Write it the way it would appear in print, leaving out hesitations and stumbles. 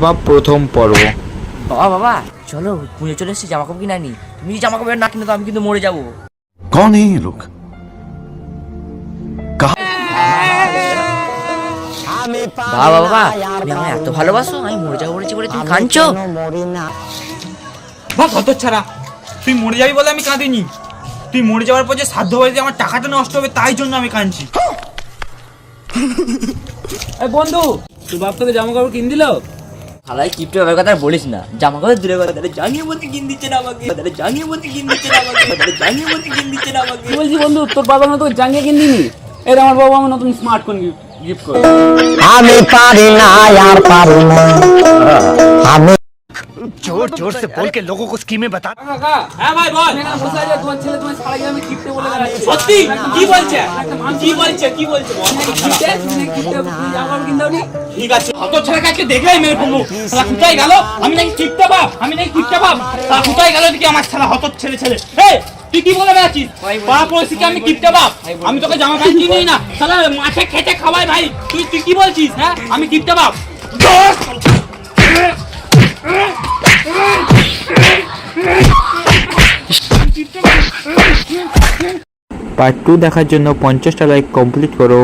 বা প্রথম পর্ব। বাবা বাবা চলো পুজো চলে এসেছে, জামা কাপড় কিনে আনি। তুমি জামা কাপড় না কিনে তো আমি কিন্তু মরে যাবো। कौन है ये लोग? বাবা বাবা তুমি আমায় এত ভালোবাসো, আমি মরে যাবো বলেছি বলে তুমি কাঁদছো? বাহ কত ছাড়া, তুই মরে যাবি বলে আমি কাঁদিনি। তুই মরে যাওয়ার পর যে সাধ্য হয়েছে আমার টাকাটা নষ্ট হবে তাই জন্য আমি কাঁদছি। এই বন্ধু, তোর বাপ তোকে জামা কাপড় কিন দিল? হালাই কিপটে ব্যাপার কথা আর বলিস না, জামা কাপড় দূরে কথা, তাহলে জানিয়ে মধ্যে কিন দিচ্ছে না আমাকে, তাহলে জানিয়ে মধ্যে কিন দিচ্ছে না আমাকে, তাহলে জানিয়ে মধ্যে কিন দিচ্ছে না আমাকে। কি বলছি বন্ধু, তোর বাবা না তোকে জাঙ্গিয়া কিন দিনি? এর আমার বাবা আমার নতুন স্মার্টফোন গিফট করে। আমি পারি না আর পারি না আমি जोर जोर से बोल के लोगों को स्कीमें बता। কাকা, হ্যাঁ ভাই বল। এখানে বসে আছে, তোমার ছেলে তোমার সারা গ্রামে কিপটে বলে বেড়াচ্ছে। সত্যি কি বলছে? কি বলছে কি বলছে বল। কিপটে, তুমি কিপটে, তুমি জামা কাপড় কিন দাওনি? ঠিক আছে, কত ছাড়া কাকে দেখলেই মেরে ফেলবো। শালা কোথায় গেল? আমি নাকি কিপটা বাপ, আমি নাকি কিপটা বাপ। শালা কোথায় গেল দেখি আমার শালা হত ছেলে ছেলে। এই তুই কি বলে বেড়াচ্ছিস? পাড়া পড়শিকে আমি কিপটা বাপ, আমি তোকে জামা প্যান্ট কিনি না। শালা মাঠে খেটে খাওয়াই ভাই। তুই কি বলছিস? হ্যাঁ আমি কিপটা বাপ। পার্ট 2 দেখার জন্য 50টা লাইক কমপ্লিট করো।